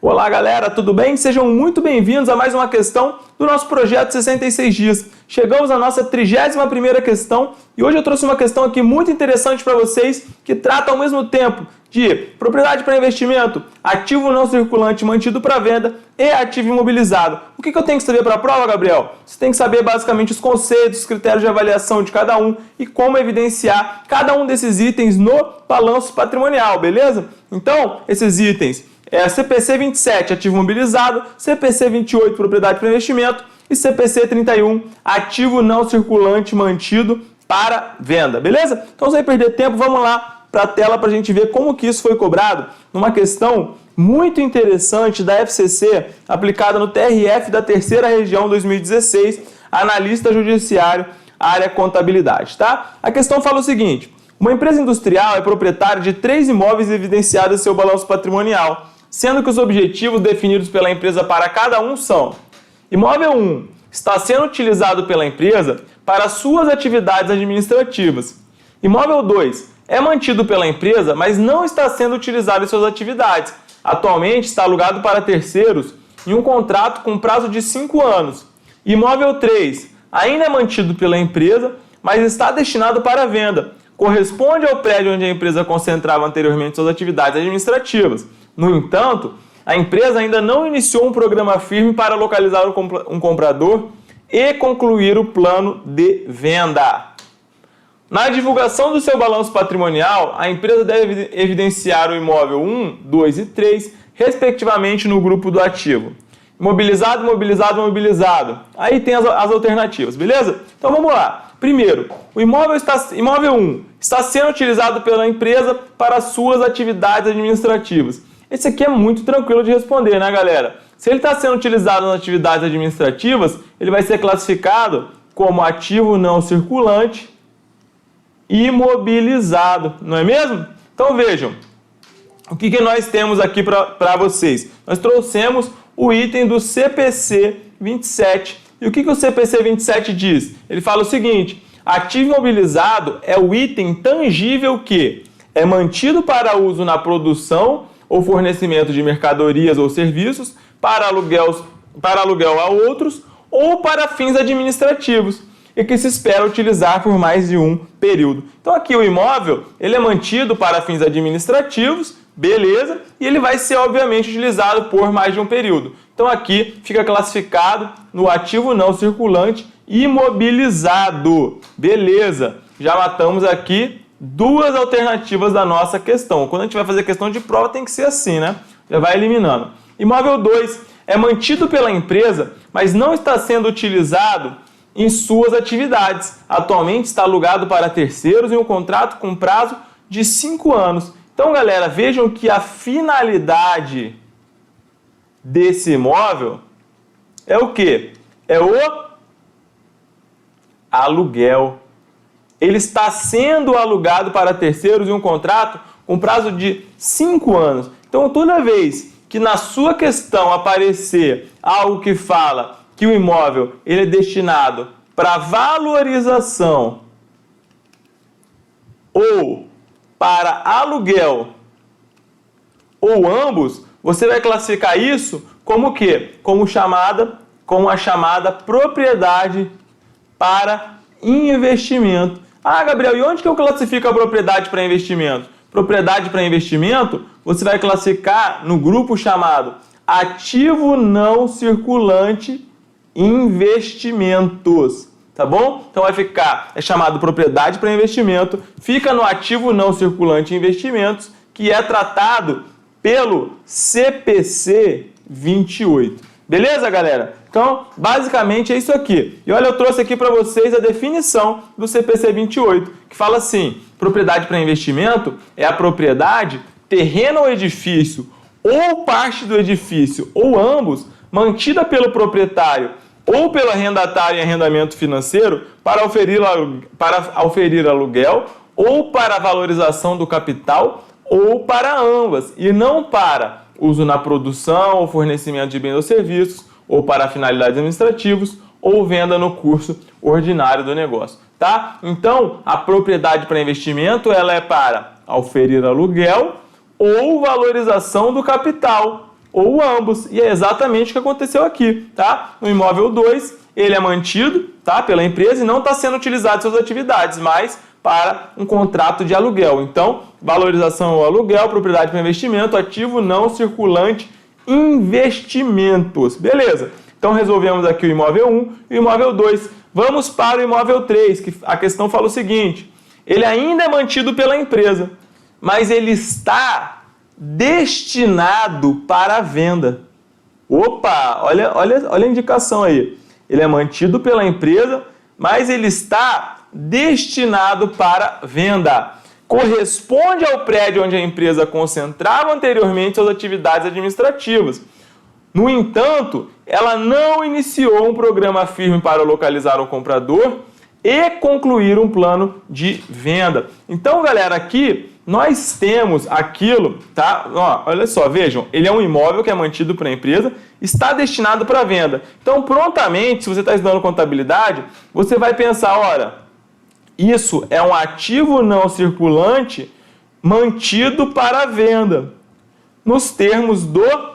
Olá galera, tudo bem? Sejam muito bem-vindos a mais uma questão do nosso projeto 66 dias. Chegamos à nossa 31ª questão e hoje eu trouxe uma questão aqui muito interessante para vocês que trata ao mesmo tempo de propriedade para investimento, ativo não circulante mantido para venda e ativo imobilizado. O que eu tenho que saber para a prova, Gabriel? Você tem que saber basicamente os conceitos, os critérios de avaliação de cada um e como evidenciar cada um desses itens no balanço patrimonial, beleza? Então, esses itens é CPC 27, ativo imobilizado, CPC 28, propriedade para investimento e CPC 31, ativo não circulante mantido para venda, beleza? Então, sem perder tempo, vamos lá para a tela para a gente ver como que isso foi cobrado numa questão muito interessante da FCC, aplicada no TRF da Terceira Região 2016, analista judiciário, área contabilidade, tá? A questão fala o seguinte: uma empresa industrial é proprietária de 3 imóveis evidenciados em seu balanço patrimonial, sendo que os objetivos definidos pela empresa para cada um são: imóvel 1 está sendo utilizado pela empresa para suas atividades administrativas. Imóvel 2 é mantido pela empresa, mas não está sendo utilizado em suas atividades. Atualmente está alugado para terceiros em um contrato com prazo de 5 anos. Imóvel 3 ainda é mantido pela empresa, mas está destinado para venda. Corresponde ao prédio onde a empresa concentrava anteriormente suas atividades administrativas. No entanto, a empresa ainda não iniciou um programa firme para localizar um comprador e concluir o plano de venda. Na divulgação do seu balanço patrimonial, a empresa deve evidenciar o imóvel 1, 2 e 3, respectivamente no grupo do ativo. Imobilizado, imobilizado, imobilizado. Aí tem as alternativas, beleza? Então vamos lá. Primeiro, o imóvel 1 está sendo utilizado pela empresa para suas atividades administrativas. Esse aqui é muito tranquilo de responder, né, galera? Se ele está sendo utilizado nas atividades administrativas, ele vai ser classificado como ativo não circulante imobilizado, não é mesmo? Então vejam, o que nós temos aqui para vocês? Nós trouxemos o item do CPC 27. E o que o CPC 27 diz? Ele fala o seguinte: ativo imobilizado é o item tangível que é mantido para uso na produção ou fornecimento de mercadorias ou serviços, para aluguel a outros ou para fins administrativos, e que se espera utilizar por mais de um período. Então aqui o imóvel, ele é mantido para fins administrativos, beleza, e ele vai ser obviamente utilizado por mais de um período. Então aqui fica classificado no ativo não circulante imobilizado, beleza. Já matamos aqui 2 alternativas da nossa questão. Quando a gente vai fazer questão de prova tem que ser assim, né? Já vai eliminando. Imóvel 2 é mantido pela empresa, mas não está sendo utilizado em suas atividades. Atualmente está alugado para terceiros em um contrato com prazo de 5 anos. Então, galera, vejam que a finalidade desse imóvel é o quê? É o aluguel. Ele está sendo alugado para terceiros em um contrato com prazo de 5 anos. Então, toda vez que na sua questão aparecer algo que fala que o imóvel ele é destinado para valorização ou para aluguel ou ambos, você vai classificar isso como o quê? Como a chamada propriedade para investimento. Ah, Gabriel, e onde que eu classifico a propriedade para investimento? Propriedade para investimento, você vai classificar no grupo chamado ativo não circulante investimentos, tá bom? Então vai ficar, é chamado propriedade para investimento, fica no ativo não circulante investimentos, que é tratado pelo CPC 28. Beleza, galera? Então, basicamente é isso aqui. E olha, eu trouxe aqui para vocês a definição do CPC 28, que fala assim: propriedade para investimento é a propriedade, terreno ou edifício, ou parte do edifício, ou ambos, mantida pelo proprietário ou pelo arrendatário em arrendamento financeiro para oferir aluguel ou para valorização do capital ou para ambas, e não para uso na produção ou fornecimento de bens ou serviços, ou para finalidades administrativas, ou venda no curso ordinário do negócio, tá? Então, a propriedade para investimento, ela é para oferir aluguel ou valorização do capital, ou ambos. E é exatamente o que aconteceu aqui, tá? No imóvel 2, ele é mantido, tá, pela empresa e não está sendo utilizado em suas atividades, mas para um contrato de aluguel. Então, valorização ou aluguel, propriedade para investimento, ativo não circulante, investimentos. Beleza. Então, resolvemos aqui o imóvel 1 e o imóvel 2. Vamos para o imóvel 3, que a questão fala o seguinte: ele ainda é mantido pela empresa, mas ele está destinado para a venda. Opa, olha a indicação aí. Ele é mantido pela empresa, mas ele está destinado para venda. Corresponde ao prédio onde a empresa concentrava anteriormente suas atividades administrativas. No entanto, ela não iniciou um programa firme para localizar o comprador e concluir um plano de venda. Então, galera, aqui nós temos aquilo, tá? Ó, olha só, vejam, ele é um imóvel que é mantido para a empresa, está destinado para venda. Então, prontamente, se você está estudando contabilidade, você vai pensar, olha, isso é um ativo não circulante mantido para venda, nos termos do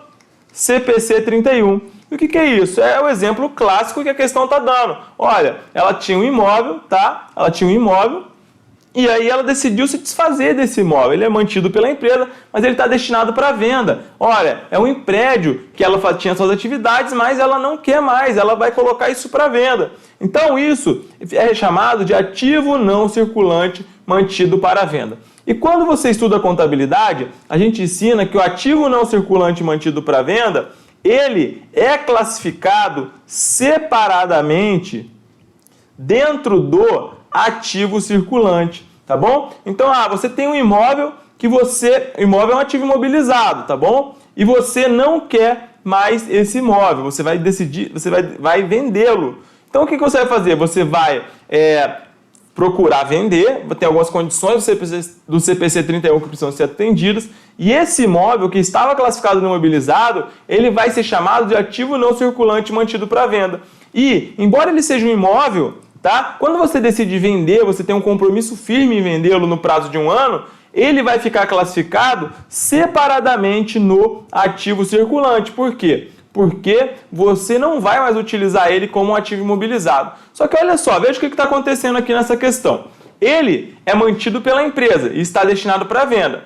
CPC 31. E o que é isso? É o exemplo clássico que a questão está dando. Olha, ela tinha um imóvel, tá? Ela tinha um imóvel e aí ela decidiu se desfazer desse imóvel. Ele é mantido pela empresa, mas ele está destinado para venda. Olha, é um prédio que ela tinha suas atividades, mas ela não quer mais, ela vai colocar isso para venda. Então isso é chamado de ativo não circulante mantido para venda. E quando você estuda contabilidade, a gente ensina que o ativo não circulante mantido para venda, ele é classificado separadamente dentro do ativo circulante, tá bom? Então, você tem um imóvel imóvel é um ativo imobilizado, tá bom? E você não quer mais esse imóvel, você vai decidir, você vai vendê-lo. Então, o que você vai fazer? Você vai procurar vender, tem algumas condições do CPC 31 que precisam ser atendidas, e esse imóvel que estava classificado no imobilizado, ele vai ser chamado de ativo não circulante mantido para venda. E, embora ele seja um imóvel, tá? Quando você decide vender, você tem um compromisso firme em vendê-lo no prazo de 1 ano, ele vai ficar classificado separadamente no ativo circulante. Por quê? Porque você não vai mais utilizar ele como um ativo imobilizado. Só que olha só, veja o que está acontecendo aqui nessa questão. Ele é mantido pela empresa e está destinado para venda.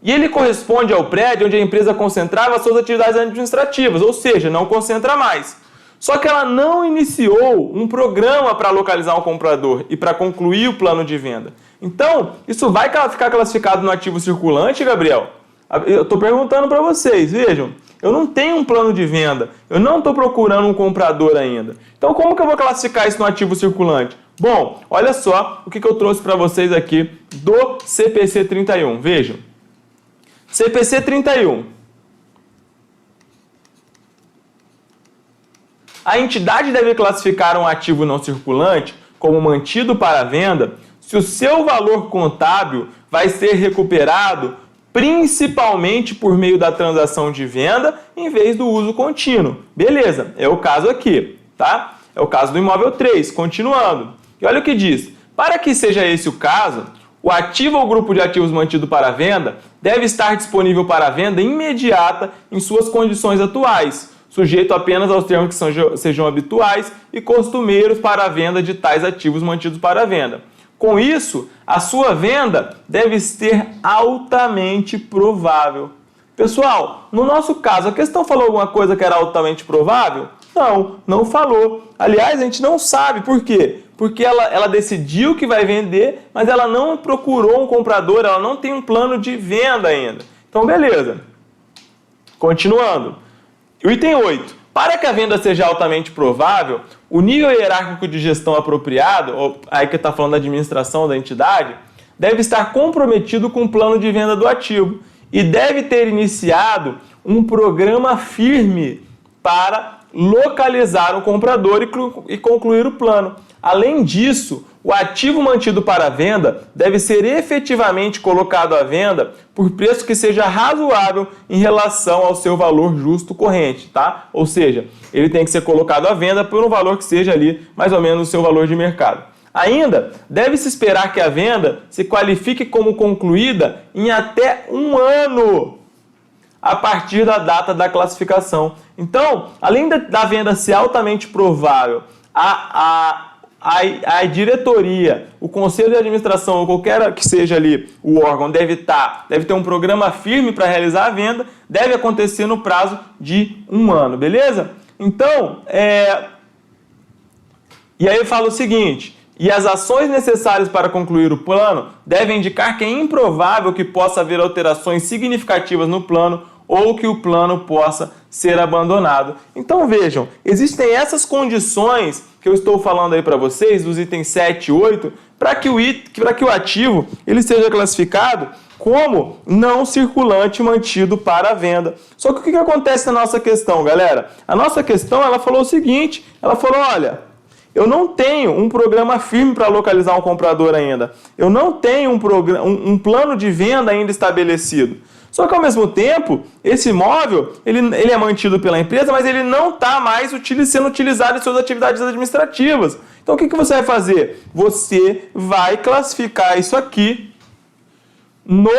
E ele corresponde ao prédio onde a empresa concentrava suas atividades administrativas, ou seja, não concentra mais. Só que ela não iniciou um programa para localizar um comprador e para concluir o plano de venda. Então, isso vai ficar classificado no ativo circulante, Gabriel? Eu estou perguntando para vocês, vejam. Eu não tenho um plano de venda, eu não estou procurando um comprador ainda. Então, como que eu vou classificar isso no ativo circulante? Bom, olha só o que eu trouxe para vocês aqui do CPC 31. Vejam. CPC 31. A entidade deve classificar um ativo não circulante como mantido para venda se o seu valor contábil vai ser recuperado principalmente por meio da transação de venda em vez do uso contínuo. Beleza, é o caso aqui, tá? É o caso do imóvel 3, continuando. E olha o que diz. Para que seja esse o caso, o ativo ou grupo de ativos mantido para venda deve estar disponível para venda imediata em suas condições atuais, sujeito apenas aos termos que sejam habituais e costumeiros para a venda de tais ativos mantidos para venda. Com isso, a sua venda deve ser altamente provável. Pessoal, no nosso caso, a questão falou alguma coisa que era altamente provável? Não, não falou. Aliás, a gente não sabe por quê. Porque ela decidiu que vai vender, mas ela não procurou um comprador, ela não tem um plano de venda ainda. Então, beleza. Continuando. O item 8. Para que a venda seja altamente provável, o nível hierárquico de gestão apropriado, ou aí que está falando da administração da entidade, deve estar comprometido com o plano de venda do ativo e deve ter iniciado um programa firme para localizar o comprador e concluir o plano. Além disso, o ativo mantido para venda deve ser efetivamente colocado à venda por preço que seja razoável em relação ao seu valor justo corrente, tá? Ou seja, ele tem que ser colocado à venda por um valor que seja ali mais ou menos o seu valor de mercado. Ainda, deve-se esperar que a venda se qualifique como concluída em até 1 ano. a partir da data da classificação. Então, além da venda ser altamente provável, a diretoria, o conselho de administração, ou qualquer que seja ali o órgão, deve ter um programa firme para realizar a venda, deve acontecer no prazo de 1 ano, beleza? Então, e aí eu falo o seguinte: e as ações necessárias para concluir o plano devem indicar que é improvável que possa haver alterações significativas no plano ou que o plano possa ser abandonado. Então vejam, existem essas condições que eu estou falando aí para vocês, dos itens 7 e 8, para que o ativo ele seja classificado como não circulante mantido para a venda. Só que o que acontece na nossa questão, galera? A nossa questão, ela falou o seguinte, ela falou, olha, eu não tenho um programa firme para localizar um comprador ainda. Eu não tenho um plano de venda ainda estabelecido. Só que, ao mesmo tempo, esse imóvel ele é mantido pela empresa, mas ele não está mais sendo utilizado em suas atividades administrativas. Então, o que você vai fazer? Você vai classificar isso aqui no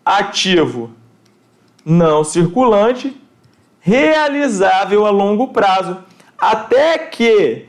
ativo não circulante realizável a longo prazo. Até que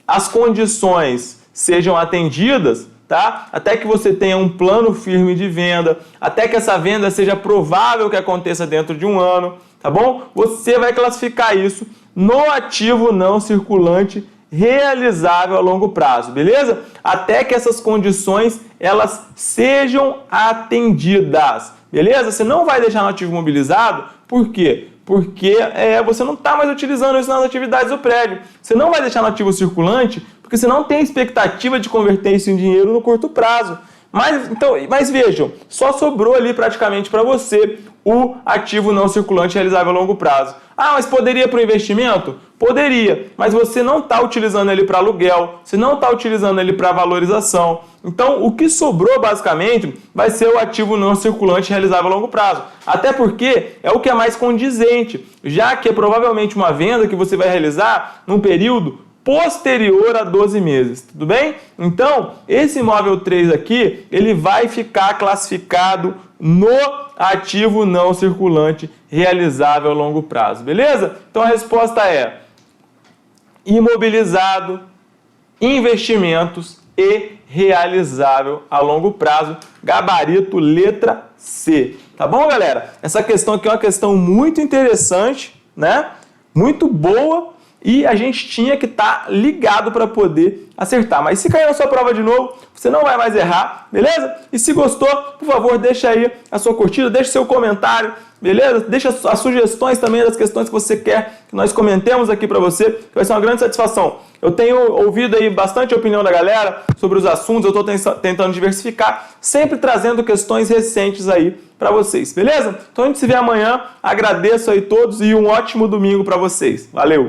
as condições sejam atendidas, tá? Até que você tenha um plano firme de venda, até que essa venda seja provável que aconteça dentro de 1 ano, tá bom? Você vai classificar isso no ativo não circulante realizável a longo prazo, beleza? Até que essas condições elas sejam atendidas, beleza? Você não vai deixar no ativo imobilizado, por quê? Porque você não está mais utilizando isso nas atividades do prédio. Você não vai deixar no ativo circulante porque você não tem expectativa de converter isso em dinheiro no curto prazo. Mas vejam, só sobrou ali praticamente para você o ativo não circulante realizável a longo prazo. Ah, mas poderia para o investimento? Poderia, mas você não está utilizando ele para aluguel, você não está utilizando ele para valorização. Então, o que sobrou basicamente vai ser o ativo não circulante realizável a longo prazo. Até porque é o que é mais condizente, já que é provavelmente uma venda que você vai realizar num período posterior a 12 meses, tudo bem? Então, esse imóvel 3 aqui, ele vai ficar classificado no ativo não circulante realizável a longo prazo, beleza? Então, a resposta é imobilizado, investimentos e realizável a longo prazo, gabarito letra C. Tá bom, galera? Essa questão aqui é uma questão muito interessante, né? Muito boa. E a gente tinha que estar ligado para poder acertar. Mas se cair na sua prova de novo, você não vai mais errar, beleza? E se gostou, por favor, deixa aí a sua curtida, deixa seu comentário, beleza? Deixa as sugestões também das questões que você quer que nós comentemos aqui para você, que vai ser uma grande satisfação. Eu tenho ouvido aí bastante opinião da galera sobre os assuntos, eu estou tentando diversificar, sempre trazendo questões recentes aí para vocês, beleza? Então a gente se vê amanhã, agradeço aí todos e um ótimo domingo para vocês. Valeu!